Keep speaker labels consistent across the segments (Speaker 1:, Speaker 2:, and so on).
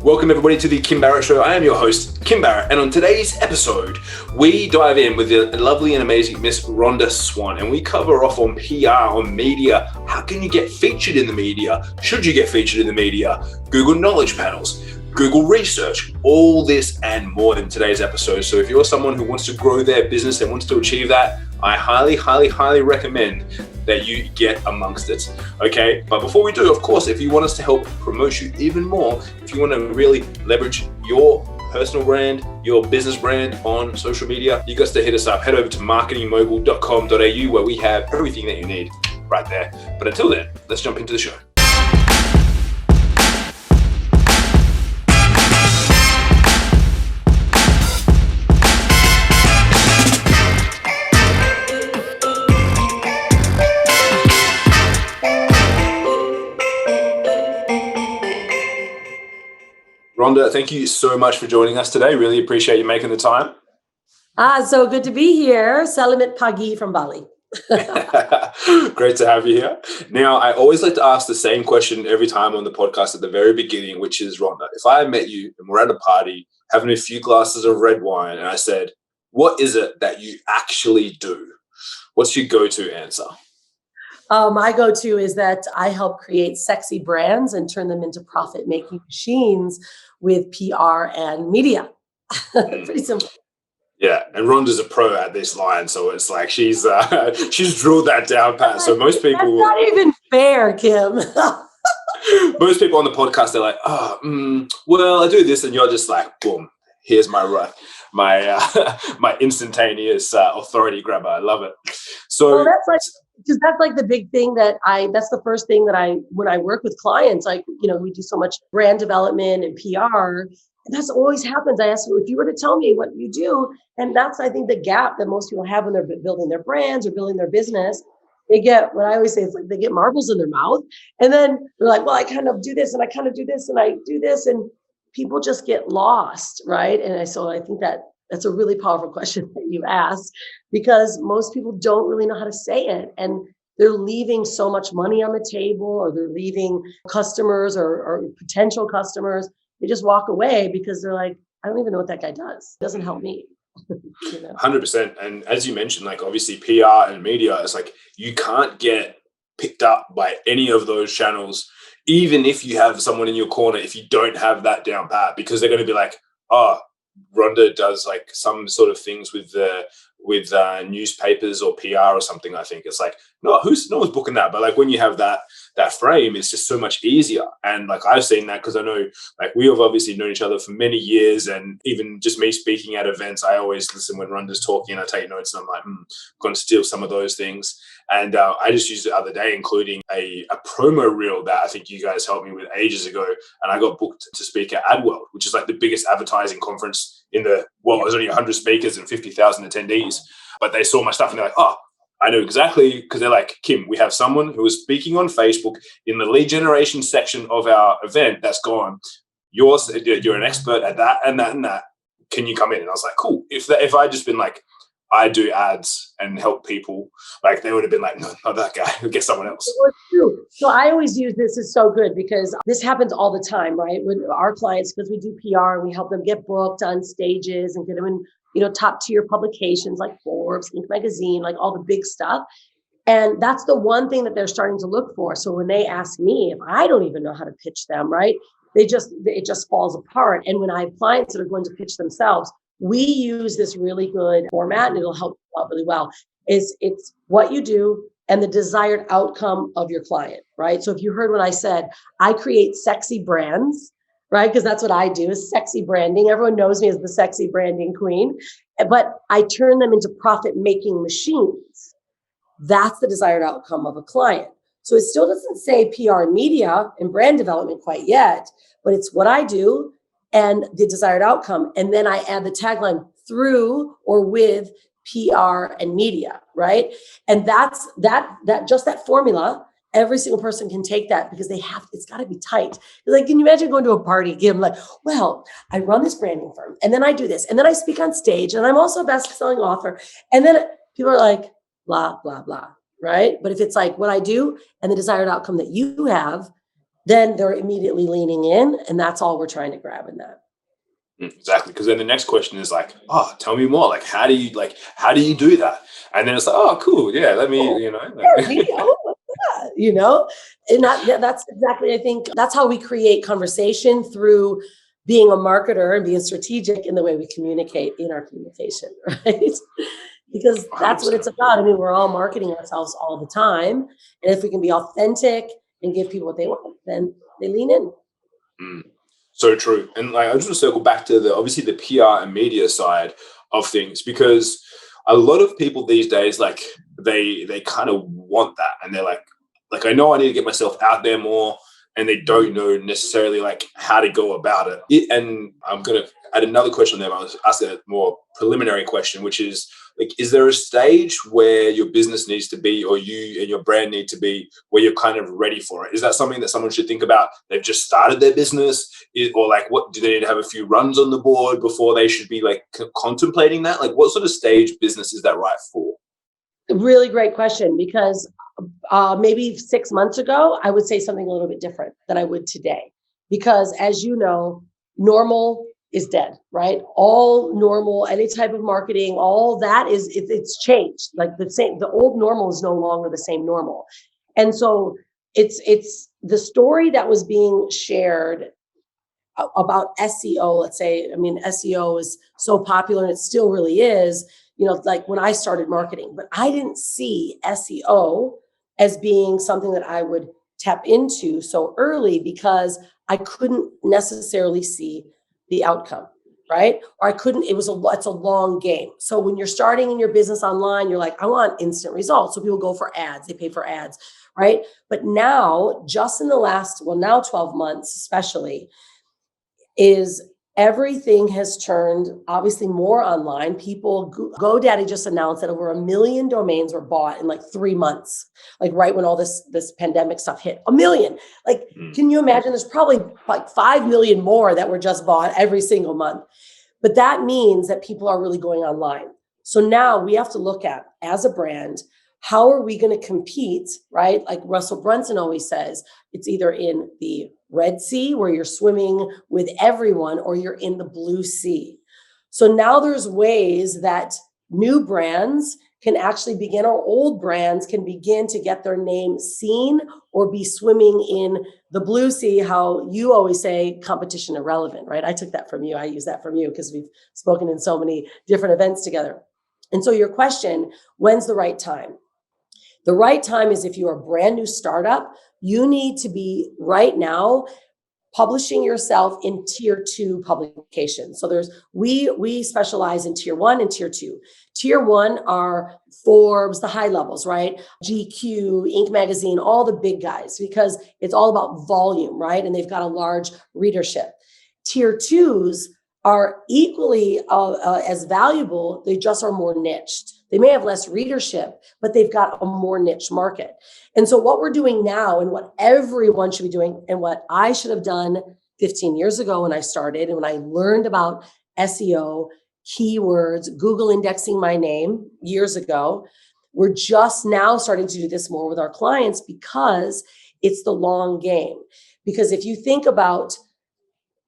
Speaker 1: Welcome everybody to the Kim Barrett Show. I am your host, Kim Barrett, and on today's episode, we dive in with the lovely and amazing Miss Rhonda Swan, and we cover off on PR, on media. How can you get featured in the media? Should you get featured in the media? Google knowledge panels, Google research, all this and more in today's episode. So if you're someone who wants to grow their business and wants to achieve that, I highly recommend that you get amongst it, okay? But before we do, of course, if you want us to help promote you even more, if you want to really leverage your personal brand, your business brand on social media, you got to hit us up. Head over to marketingmogul.com.au where we have everything that you need right there. But until then, let's jump into the show. Rhonda, thank you so much for joining us today. Really appreciate you making the time.
Speaker 2: So good to be here. Salamat pagi from Bali.
Speaker 1: Great to have you here. Now, I always like to ask the same question every time on the podcast at the very beginning, which is, Rhonda, if I met you and we're at a party having a few glasses of red wine and I said, what is it that you actually do? What's your go-to answer?
Speaker 2: My go-to is that I help create sexy brands and turn them into profit-making machines with PR and media. Pretty simple.
Speaker 1: Yeah, and Rhonda's a pro at this line, so it's like she's drilled that down pat. So most people,
Speaker 2: that's not even fair, Kim.
Speaker 1: Most people on the podcast, they're like, well, I do this, and you're just like, boom, here's my instantaneous authority grabber. I love it. So
Speaker 2: that's like the big thing that's the first thing that when I work with clients, we do so much brand development and PR. And that's always happens. I ask, if you were to tell me what you do, and that's, I think, the gap that most people have when they're building their brands or building their business. They get, what I always say, it's like they get marbles in their mouth. And then they're like, well, I kind of do this and I kind of do this and I do this. And people just get lost, right? And so I think that's a really powerful question that you asked, because most people don't really know how to say it. And they're leaving so much money on the table, or they're leaving customers or potential customers. They just walk away because they're like, I don't even know what that guy does. It doesn't help me.
Speaker 1: 100%. And as you mentioned, like obviously PR and media, it's like you can't get picked up by any of those channels, even if you have someone in your corner, if you don't have that down pat, because they're going to be like, oh, Rhonda does like some sort of things with newspapers or PR or something. I think it's like, no one's booking that. But like when you have that frame, it's just so much easier. And like I've seen that because I know like we have obviously known each other for many years, and even just me speaking at events, I always listen when Rhonda's talking and I take notes, and I'm like, I'm going to steal some of those things. And I just used it the other day, including a promo reel that I think you guys helped me with ages ago. And I got booked to speak at AdWorld, which is like the biggest advertising conference in the world. There's only 100 speakers and 50,000 attendees. But they saw my stuff and they're like, oh, I know exactly, because they're like, Kim, we have someone who is speaking on Facebook in the lead generation section of our event that's gone. You're an expert at that and that and that. Can you come in? And I was like, cool. If I just been like, I do ads and help people, like they would have been like, no, not that guy, we'll get someone else.
Speaker 2: So I always use this is so good because this happens all the time, right? With our clients, because we do PR and we help them get booked on stages and get them in, top tier publications like Forbes, Inc. magazine, like all the big stuff. And that's the one thing that they're starting to look for. So when they ask me, if I don't even know how to pitch them, right? It just falls apart. And when I have clients that are going to pitch themselves, we use this really good format, and it'll help you out really well. It's what you do and the desired outcome of your client, right? So if you heard what I said, I create sexy brands, right? Because that's what I do, is sexy branding. Everyone knows me as the sexy branding queen, but I turn them into profit-making machines. That's the desired outcome of a client. So it still doesn't say PR and media and brand development quite yet, but it's what I do and the desired outcome. And then I add the tagline through or with PR and media, right? And that's that formula. Every single person can take that because it's got to be tight. Like, can you imagine going to a party, give them like, well, I run this branding firm and then I do this and then I speak on stage and I'm also a best-selling author. And then people are like, blah, blah, blah, right? But if it's like what I do and the desired outcome that you have, then they're immediately leaning in. And that's all we're trying to grab in that.
Speaker 1: Exactly. Because then the next question is like, oh, tell me more. How do you do that? And then it's like, oh, cool. Yeah. Let me,
Speaker 2: Oh,
Speaker 1: you know.
Speaker 2: sure, me? Oh, what's that? And that's exactly, I think that's how we create conversation through being a marketer and being strategic in the way we communicate in our communication, right? Because that's what it's
Speaker 1: 100%.
Speaker 2: about. I mean, we're all marketing ourselves all the time. And if we can be authentic and give people what they want, then they lean in.
Speaker 1: Mm. So true. And I just want to circle back to obviously the PR and media side of things, because a lot of people these days, they kind of want that, and they're like I know I need to get myself out there more, and they don't know necessarily how to go about And I'm gonna add another question there. I'll ask a more preliminary question, which is is there a stage where your business needs to be, or you and your brand need to be, where you're kind of ready for it? Is that something that someone should think about? They've just started their business, or what do they need to have a few runs on the board before they should be contemplating that? What sort of stage business is that right for?
Speaker 2: Really great question, because maybe 6 months ago, I would say something a little bit different than I would today. Because as you know, normal is dead, right? All normal, any type of marketing, all that it's changed. Like the old normal is no longer the same normal. And so it's the story that was being shared about SEO, let's say. I mean, SEO is so popular and it still really is, like when I started marketing, but I didn't see SEO as being something that I would tap into so early because I couldn't necessarily see the outcome, right? Or I couldn't, it's a long game. So when you're starting in your business online, you're like, I want instant results. So people go for ads, they pay for ads, right? But now, just in the last, now 12 months, especially, is everything has turned obviously more online. GoDaddy just announced that over 1 million domains were bought in 3 months, right when all this pandemic stuff hit. 1 million. Can you imagine? There's probably 5 million more that were just bought every single month. But that means that people are really going online. So now we have to look at, as a brand, how are we going to compete, right? Like Russell Brunson always says, it's either in the Red Sea where you're swimming with everyone, or you're in the blue sea. So now there's ways that new brands can actually begin, or old brands can begin to get their name seen or be swimming in the blue sea. How you always say competition irrelevant, right? I took that from you. I use that from you because we've spoken in so many different events together. And so your question, when's the right time? The right time is if you're a brand new startup, you need to be right now publishing yourself in tier 2 publications. So we specialize in tier 1 and tier 2. Tier 1 are Forbes, the high levels, right? GQ, Inc. magazine, all the big guys, because it's all about volume, right? And they've got a large readership. Tier 2s are equally as valuable. They just are more niched. They may have less readership, but they've got a more niche market. And so what we're doing now, and what everyone should be doing, and what I should have done 15 years ago when I started, and when I learned about SEO, keywords, Google indexing my name years ago, we're just now starting to do this more with our clients because it's the long game. Because if you think about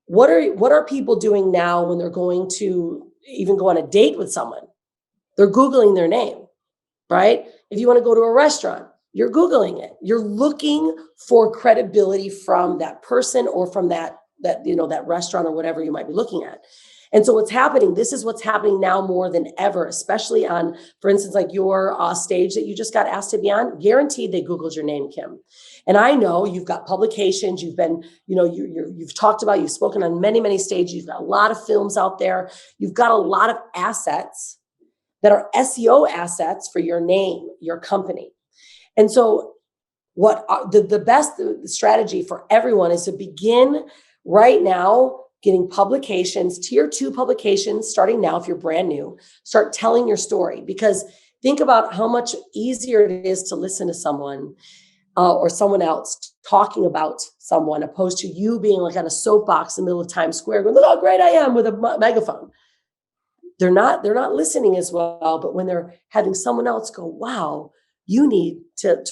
Speaker 2: what are people doing now when they're going to even go on a date with someone? They're Googling their name, right? If you want to go to a restaurant, you're Googling it. You're looking for credibility from that person, or from that restaurant, or whatever you might be looking at. And so this is what's happening now more than ever, especially on, for instance, like your stage that you just got asked to be on. Guaranteed they Googled your name, Kim. And I know you've got publications, you've been, you've talked about, you've spoken on many, many stages, you've got a lot of films out there, you've got a lot of assets that are SEO assets for your name, your company. And so the best strategy for everyone is to begin right now getting publications, tier 2 publications, starting now. If you're brand new, start telling your story, because think about how much easier it is to listen to someone or someone else talking about someone, opposed to you being like on a soapbox in the middle of Times Square going, look how great I am, with a megaphone. They're not listening as well. But when they're having someone else go, wow, you need to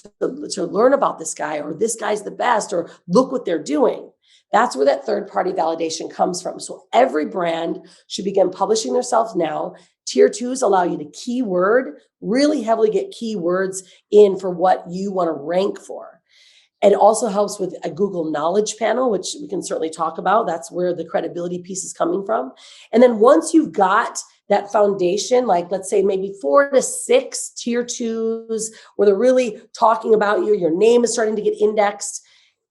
Speaker 2: learn about this guy, or this guy's the best, or look what they're doing. That's where that third party validation comes from. So every brand should begin publishing themselves now. Tier twos allow you to keyword, really heavily get keywords in for what you want to rank for. It also helps with a Google Knowledge Panel, which we can certainly talk about. That's where the credibility piece is coming from. And then once you've got that foundation, like let's say maybe 4 to 6 tier twos, where they're really talking about you, your name is starting to get indexed,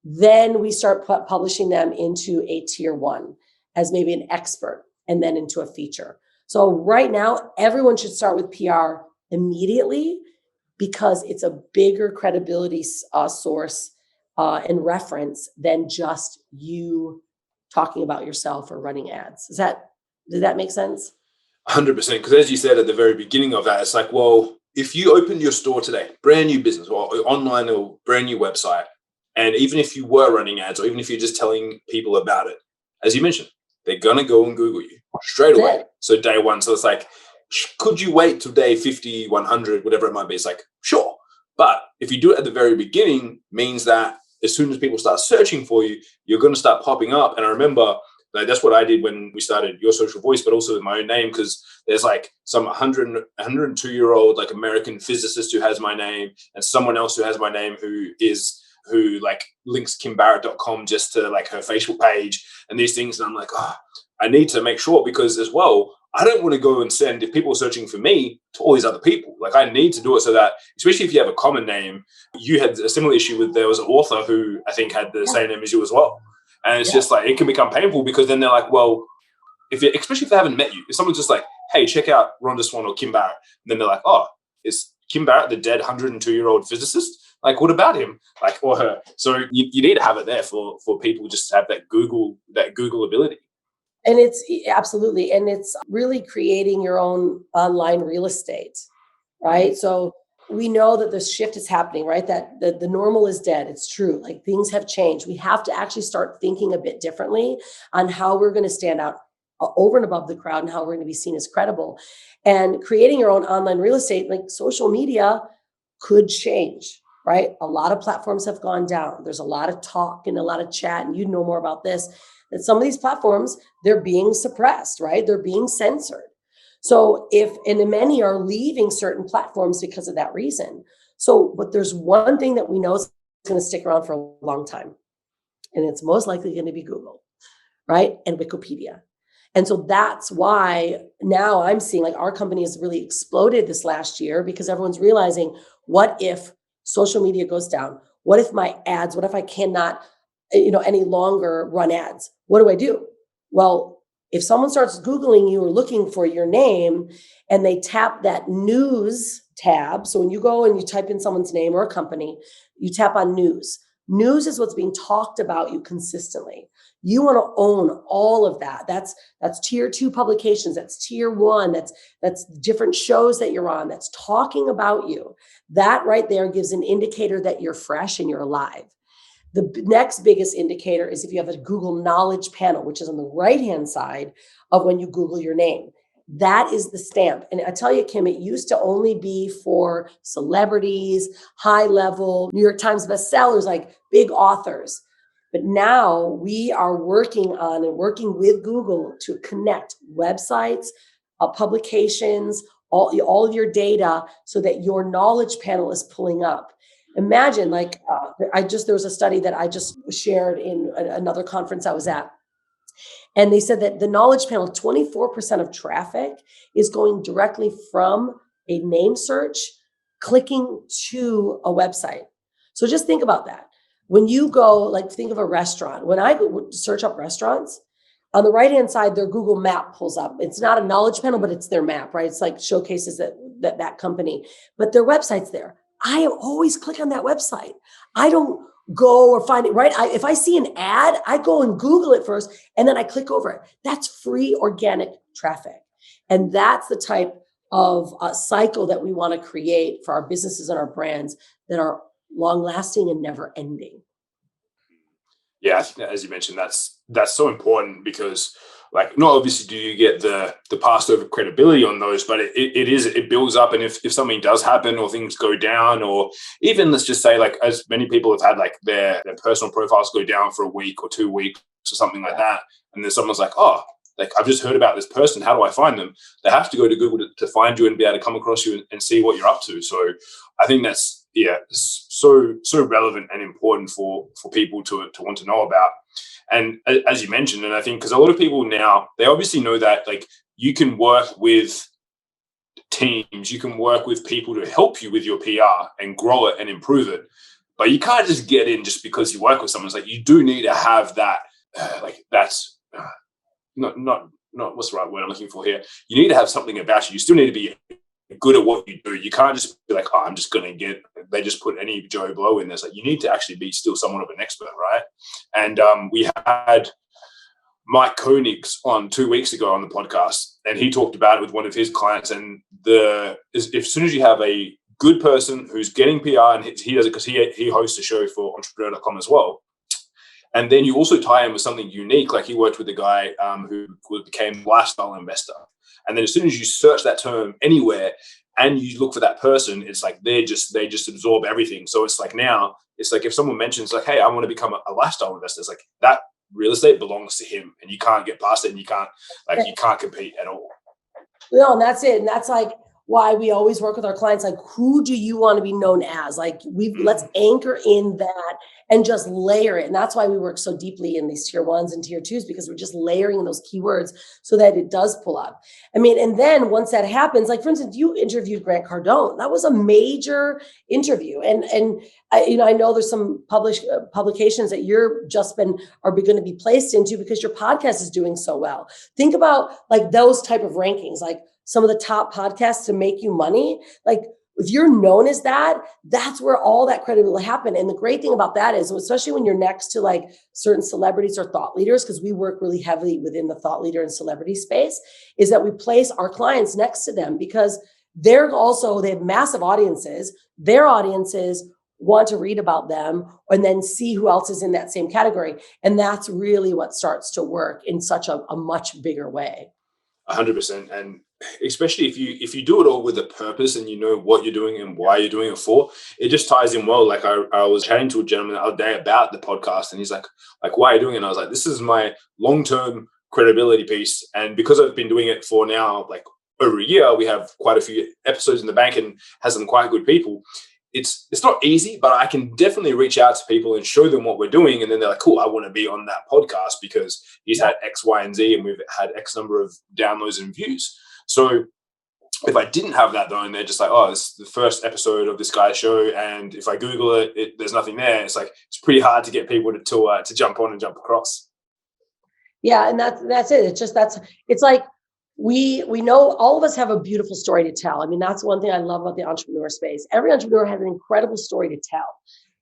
Speaker 2: then we start publishing them into a tier one as maybe an expert, and then into a feature. So right now, everyone should start with PR immediately, because it's a bigger credibility source and reference than just you talking about yourself or running ads. Did that make sense?
Speaker 1: 100%. Because as you said at the very beginning of that, it's like, well, if you opened your store today, brand new business or online or brand new website, and even if you were running ads, or even if you're just telling people about it, as you mentioned, they're going to go and Google you straight away. So day one. So it's like, could you wait till day 50, 100, whatever it might be? It's like, sure. But if you do it at the very beginning, means that as soon as people start searching for you, you're going to start popping up. And I remember that's what I did when we started Your Social Voice, but also with my own name, because there's like some 102-year-old like American physicist who has my name, and someone else who has my name who like links kimbarrett.com just to like her Facebook page and these things. And I'm like, I need to make sure, because as well, I don't want to go and send, if people are searching for me, to all these other people. Like, I need to do it so that, especially if you have a common name, you had a similar issue with, there was an author who I think had the same name as you as well. And it's just like, it can become painful, because then they're like, well, especially if they haven't met you, if someone's just like, hey, check out Rhonda Swan or Kim Barrett, and then they're like, oh, is Kim Barrett the dead 102-year-old physicist? Like, what about him? Like, or her? So you need to have it there for people just to have that Google ability.
Speaker 2: And it's absolutely, and it's really creating your own online real estate, right? So we know that the shift is happening, right? That the normal is dead. It's true. Like, things have changed. We have to actually start thinking a bit differently on how we're going to stand out over and above the crowd, and how we're going to be seen as credible. And creating your own online real estate, like social media, could change, right? A lot of platforms have gone down. There's a lot of talk and a lot of chat, and you know more about this, that some of these platforms, they're being suppressed, right? They're being censored. So and many are leaving certain platforms because of that reason. So, but there's one thing that we know is going to stick around for a long time, and it's most likely going to be Google, right? And Wikipedia. And so that's why now I'm seeing, like, our company has really exploded this last year, because everyone's realizing, what if social media goes down? What if what if I cannot, any longer run ads? What do? Well, if someone starts Googling you or looking for your name, and they tap that news tab, so when you go and you type in someone's name or a company, you tap on news. News is what's being talked about you consistently. You want to own all of that. That's tier 2 publications. That's tier 1. That's different shows that you're on. That's talking about you. That right there gives an indicator that you're fresh and you're alive. The next biggest indicator is if you have a Google Knowledge Panel, which is on the right-hand side of when you Google your name. That is the stamp. And I tell you, Kim, it used to only be for celebrities, high-level New York Times bestsellers, like big authors. But now we are working with Google to connect websites, publications, all of your data, so that your knowledge panel is pulling up. Imagine, like, there was a study that I just shared in another conference I was at. And they said that the knowledge panel, 24% of traffic is going directly from a name search, clicking to a website. So just think about that. When you go, like, think of a restaurant. When I search up restaurants, on the right-hand side, their Google map pulls up. It's not a knowledge panel, but it's their map, right? It's like showcases that company, but their website's there. I always click on that website. I don't go or find it, right? If I see an ad, I go and Google it first, and then I click over it. That's free organic traffic. And that's the type of cycle that we want to create for our businesses and our brands that are long lasting and never ending.
Speaker 1: Yeah, as you mentioned, that's so important, because like, not obviously do you get the passed over credibility on those, but it builds up. And if something does happen or things go down, or even let's just say, like, as many people have had like their personal profiles go down for a week or 2 weeks or something like that, and then someone's like, oh, like, I've just heard about this person, how do I find them? They have to go to Google to find you and be able to come across you and see what you're up to. So I think that's, so relevant and important for people to want to know about. And as you mentioned, and I think because a lot of people now, they obviously know that, like, you can work with teams, you can work with people to help you with your PR and grow it and improve it, but you can't just get in just because you work with someone. It's like, you do need to have that, not what's the right word I'm looking for here. You need to have something about you. You still need to be good at what you do. You can't just be like, oh, I'm just going to they just put any Joe Blow in there. It's like, you need to actually be still somewhat of an expert, right? And we had Mike Koenigs on 2 weeks ago on the podcast, and he talked about it with one of his clients. And as soon as you have a good person who's getting PR, and he does it because he hosts a show for entrepreneur.com as well, and then you also tie in with something unique. Like, he worked with a guy who became a lifestyle investor. And then as soon as you search that term anywhere and you look for that person, it's like they just absorb everything. So it's like, now it's like, if someone mentions like, hey, I want to become a lifestyle investor, it's like, that real estate belongs to him, and you can't get past it, and you can't compete at all.
Speaker 2: No, and that's it. And that's like why we always work with our clients. Like, who do you want to be known as? Like, let's anchor in that and just layer it. And that's why we work so deeply in these tier 1s and tier 2s, because we're just layering those keywords so that it does pull up. I mean, and then once that happens, like, for instance, you interviewed Grant Cardone. That was a major interview. And I know there's some publications that are going to be placed into because your podcast is doing so well. Think about like those type of rankings, like some of the top podcasts to make you money. Like, if you're known as that, that's where all that credibility will happen. And the great thing about that is, especially when you're next to like certain celebrities or thought leaders, because we work really heavily within the thought leader and celebrity space, is that we place our clients next to them because they have massive audiences. Their audiences want to read about them and then see who else is in that same category. And that's really what starts to work in such a much bigger way.
Speaker 1: 100%. And especially if you do it all with a purpose and you know what you're doing and why you're doing it for, it just ties in well. Like, I was chatting to a gentleman the other day about the podcast, and he's like, why are you doing it? And I was like, this is my long-term credibility piece. And because I've been doing it for now, like, over a year, we have quite a few episodes in the bank and has some quite good people. It's not easy, but I can definitely reach out to people and show them what we're doing. And then they're like, cool, I want to be on that podcast because he's had X, Y, and Z, and we've had X number of downloads and views. So if I didn't have that though, and they're just like, oh, this is the first episode of this guy's show, and if I Google it, there's nothing there. It's like, it's pretty hard to get people to jump on and jump across.
Speaker 2: Yeah. And that's it. It's like, we know all of us have a beautiful story to tell. I mean, that's one thing I love about the entrepreneur space. Every entrepreneur has an incredible story to tell.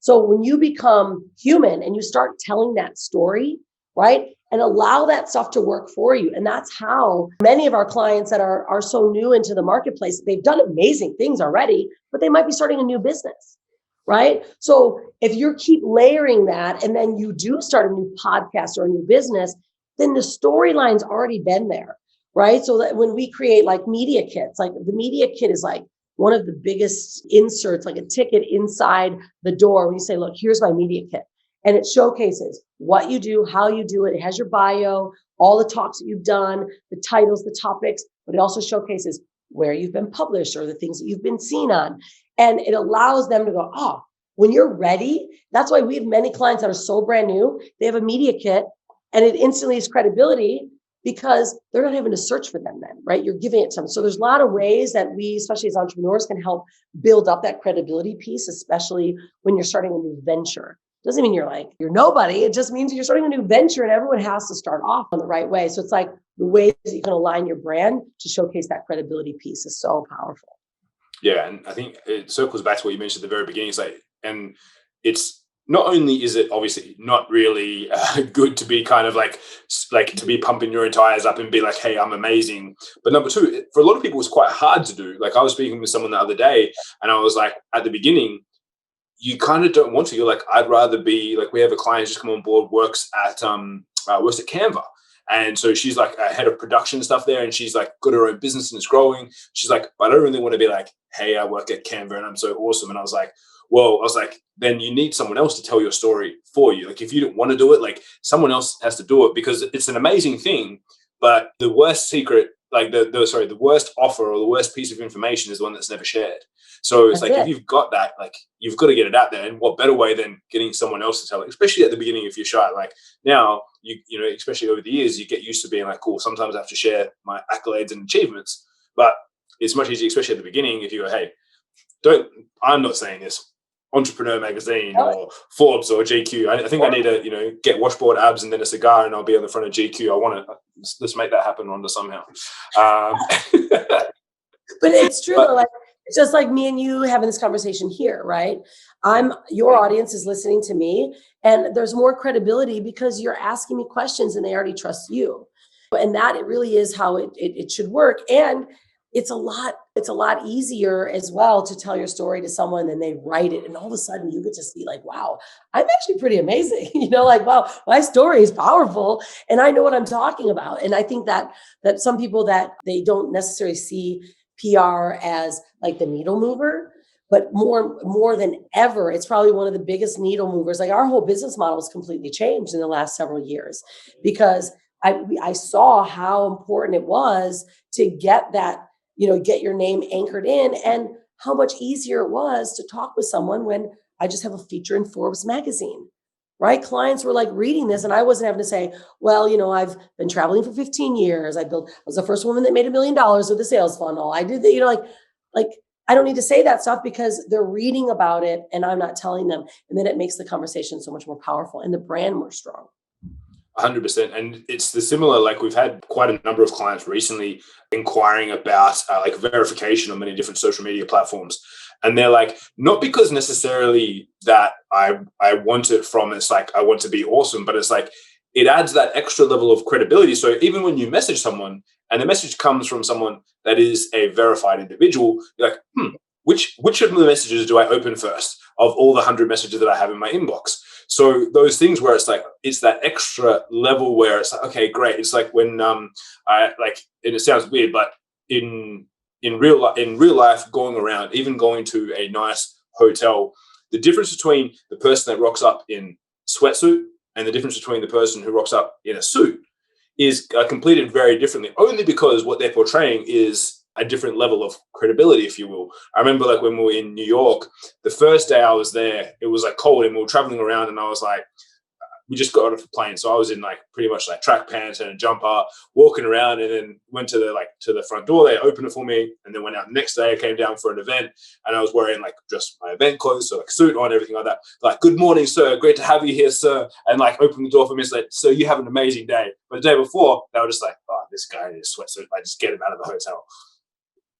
Speaker 2: So when you become human and you start telling that story, right, and allow that stuff to work for you. And that's how many of our clients that are so new into the marketplace, they've done amazing things already, but they might be starting a new business, right? So if you keep layering that and then you do start a new podcast or a new business, then the storyline's already been there. Right. So that when we create like media kits, like the media kit is like one of the biggest inserts, like a ticket inside the door. When you say, look, here's my media kit. And it showcases what you do, how you do it. It has your bio, all the talks that you've done, the titles, the topics, but it also showcases where you've been published or the things that you've been seen on. And it allows them to go, oh, when you're ready. That's why we have many clients that are so brand new. They have a media kit and it instantly is credibility, because they're not having to search for them then, right? You're giving it to them. So there's a lot of ways that we, especially as entrepreneurs, can help build up that credibility piece, especially when you're starting a new venture. Doesn't mean you're nobody. It just means you're starting a new venture and everyone has to start off on the right way. So it's like the ways that you can align your brand to showcase that credibility piece is so powerful.
Speaker 1: Yeah. And I think it circles back to what you mentioned at the very beginning. It's like, and it's, not only is it obviously not really good to be kind of like to be pumping your tires up and be like, hey, I'm amazing. But number two, for a lot of people, it's quite hard to do. Like, I was speaking with someone the other day and I was like, at the beginning, you kind of don't want to. You're like, I'd rather be like, we have a client who's just come on board, works at Canva. And so she's like a head of production stuff there, and she's like got her own business and it's growing. She's like, but I don't really want to be like, hey, I work at Canva and I'm so awesome. And I was like, then you need someone else to tell your story for you. Like if you don't want to do it, like someone else has to do it, because it's an amazing thing. But the worst secret, like the worst offer or the worst piece of information is the one that's never shared. So it's
Speaker 2: That's
Speaker 1: like,
Speaker 2: it.
Speaker 1: if you've got that, like you've got to get it out there. And what better way than getting someone else to tell it, especially at the beginning if you're shy. Like now, you know, especially over the years, you get used to being like, cool, sometimes I have to share my accolades and achievements. But it's much easier, especially at the beginning, if you go, hey, I'm not saying this, Entrepreneur Magazine or Forbes or GQ. I think I need to, you know, get washboard abs and then a cigar and I'll be on the front of GQ. I want to, let's make that happen, Rhonda, somehow.
Speaker 2: But it's true though, like it's just like me and you having this conversation here, right? Your audience is listening to me, and there's more credibility because you're asking me questions and they already trust you. And that it really is how it should work. And it's a lot easier as well to tell your story to someone than they write it. And all of a sudden you get to see like, wow, I'm actually pretty amazing. You know, like, wow, my story is powerful and I know what I'm talking about. And I think that some people that they don't necessarily see PR as like the needle mover, but more than ever, it's probably one of the biggest needle movers. Like our whole business model has completely changed in the last several years because I saw how important it was to get that, you know, get your name anchored in, and how much easier it was to talk with someone when I just have a feature in Forbes magazine, right? Clients were like reading this and I wasn't having to say, well, you know, I've been traveling for 15 years. I was the first woman that made $1 million with a sales funnel. I did that, you know, like I don't need to say that stuff because they're reading about it and I'm not telling them. And then it makes the conversation so much more powerful and the brand more strong.
Speaker 1: 100%. And it's the similar, like we've had quite a number of clients recently inquiring about like verification on many different social media platforms. And they're like, not because necessarily that I want it from, it's like, I want to be awesome, but it's like, it adds that extra level of credibility. So even when you message someone and the message comes from someone that is a verified individual, you're like, which of the messages do I open first of all the 100 messages that I have in my inbox? So those things where it's like, it's that extra level where it's like, okay, great. It's like when I like, and it sounds weird, but in real life, going around, even going to a nice hotel, the difference between the person that rocks up in sweatsuit and the difference between the person who rocks up in a suit is completed very differently, only because what they're portraying is a different level of credibility, if you will. I remember like when we were in New York, the first day I was there, it was like cold and we were traveling around and I was like, we just got off the plane. So I was in like pretty much like track pants and a jumper walking around, and then went to the front door. They opened it for me and then went out the next day. I came down for an event and I was wearing like just my event clothes. So like suit on, everything like that. Like, good morning, sir. Great to have you here, sir. And like opened the door for me. It's like, so you have an amazing day. But the day before, they were just like, oh, this guy in his sweatsuit. Like, just get him out of the hotel.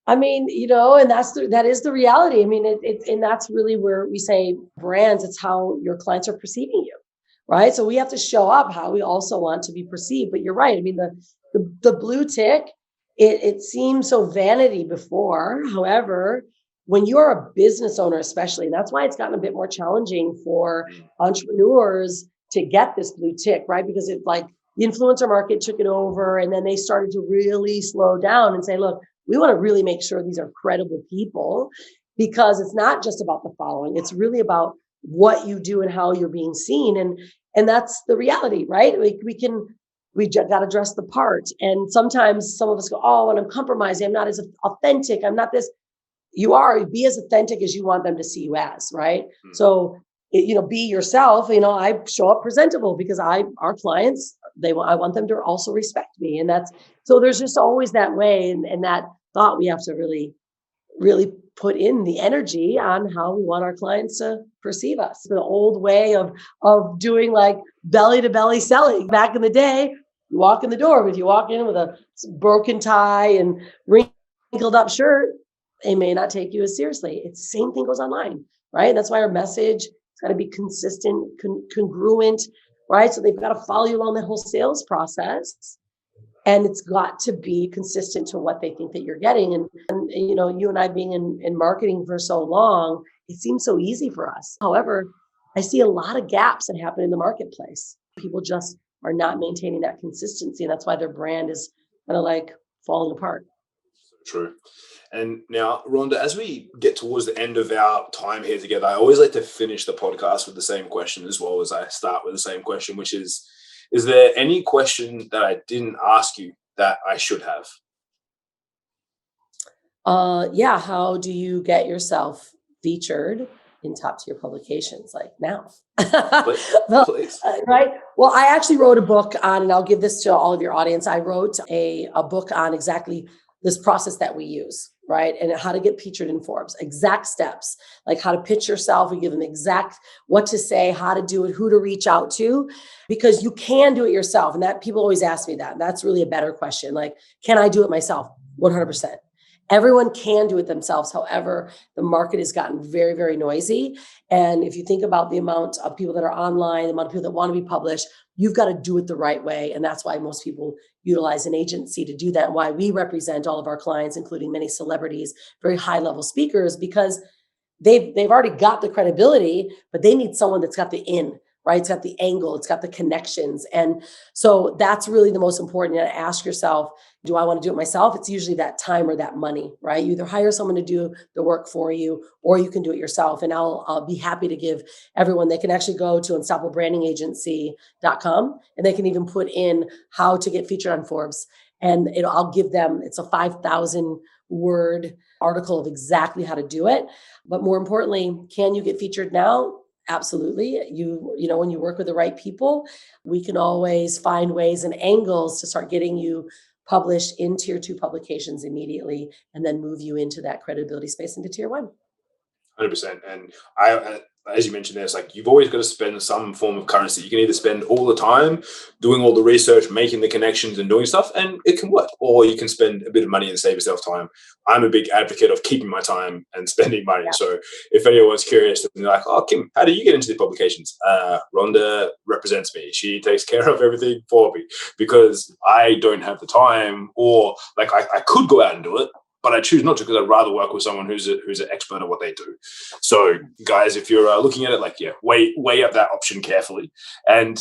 Speaker 2: I mean, you know, and that is the reality. I mean, and that's really where we say brands, it's how your clients are perceiving you, right? So we have to show up how we also want to be perceived. But you're right. I mean, the blue tick, it seems so vanity before. However, when you're a business owner, especially, and that's why it's gotten a bit more challenging for entrepreneurs to get this blue tick, right? Because it's like the influencer market took it over, and then they started to really slow down and say, look, we want to really make sure these are credible people, because it's not just about the following. It's really about what you do and how you're being seen. And that's the reality, right? Like we just got to dress the part. And sometimes some of us go, oh, and I'm compromising. I'm not as authentic. I'm not this. You are, be as authentic as you want them to see you as, right? So, you know, be yourself. You know, I show up presentable because our clients, I want them to also respect me. And so there's just always that way. And that thought we have to really, really put in the energy on how we want our clients to perceive us. The old way of doing like belly to belly selling back in the day, you walk in the door, but if you walk in with a broken tie and wrinkled up shirt, they may not take you as seriously. It's the same thing goes online, right? That's why our message has got to be consistent, congruent, right? So they've got to follow you along the whole sales process. And it's got to be consistent to what they think that you're getting. And you know, you and I being in marketing for so long, it seems so easy for us. However, I see a lot of gaps that happen in the marketplace. People just are not maintaining that consistency. And that's why their brand is kind of like falling apart.
Speaker 1: True. And now, Rhonda, as we get towards the end of our time here together, I always like to finish the podcast with the same question as well as I start with the same question, which is there any question that I didn't ask you that I should have?
Speaker 2: Yeah. How do you get yourself featured in top tier publications like now?
Speaker 1: Please.
Speaker 2: Right. Well, I actually wrote a book on, and I'll give this to all of your audience. I wrote a book on exactly this process that we use, right? And how to get featured in Forbes, exact steps, like how to pitch yourself. We give them exact what to say, how to do it, who to reach out to, because you can do it yourself. And that people always ask me that. And that's really a better question. Like, can I do it myself? 100%. Everyone can do it themselves. However, the market has gotten very, very noisy. And if you think about the amount of people that are online, the amount of people that want to be published, you've got to do it the right way. And that's why most people utilize an agency to do that. And why we represent all of our clients, including many celebrities, very high level speakers, because they've already got the credibility, but they need someone that's got the right? It's got the angle, it's got the connections. And so that's really the most important. You ask yourself, do I want to do it myself? It's usually that time or that money, right? You either hire someone to do the work for you, or you can do it yourself. And I'll be happy to give everyone, they can actually go to unstoppablebrandingagency.com, and they can even put in how to get featured on Forbes. And I'll give them, it's a 5,000 word article of exactly how to do it. But more importantly, can you get featured now? Absolutely. You know, when you work with the right people, we can always find ways and angles to start getting you published in tier 2 publications immediately, and then move you into that credibility space into tier 1.
Speaker 1: 100%. And I, as you mentioned, there's like, you've always got to spend some form of currency. You can either spend all the time doing all the research, making the connections and doing stuff, and it can work, or you can spend a bit of money and save yourself time. I'm a big advocate of keeping my time and spending money. Yeah. So if anyone's curious and they're like, oh, Kim, how do you get into the publications? Rhonda represents me. She takes care of everything for me, because I don't have the time, or like I could go out and do it, but I choose not to, because I'd rather work with someone who's an expert at what they do. So guys, if you're looking at it, like, yeah, weigh up that option carefully. And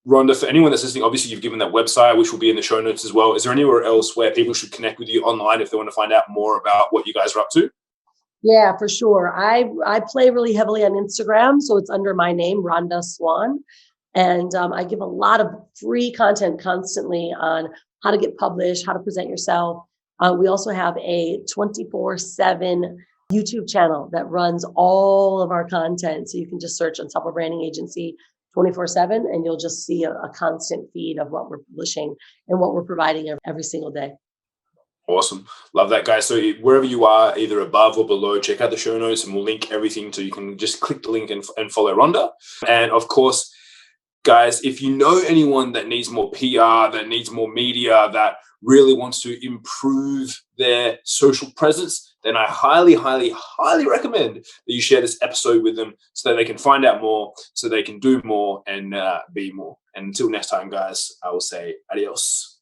Speaker 1: Rhonda, for anyone that's listening, obviously you've given that website, which will be in the show notes as well. Is there anywhere else where people should connect with you online if they want to find out more about what you guys are up to?
Speaker 2: Yeah, for sure. I play really heavily on Instagram. So it's under my name, Rhonda Swan. And I give a lot of free content constantly on how to get published, how to present yourself. We also have a 24/7 YouTube channel that runs all of our content. So you can just search Unstoppable Branding Agency 24/7, and you'll just see a constant feed of what we're publishing and what we're providing every single day.
Speaker 1: Awesome. Love that, guys. So wherever you are, either above or below, check out the show notes and we'll link everything, so you can just click the link and follow Rhonda. And of course, guys, if you know anyone that needs more PR, that needs more media, that really wants to improve their social presence, then I highly, highly, highly recommend that you share this episode with them, so that they can find out more, so they can do more and be more. And until next time, guys, I will say adios.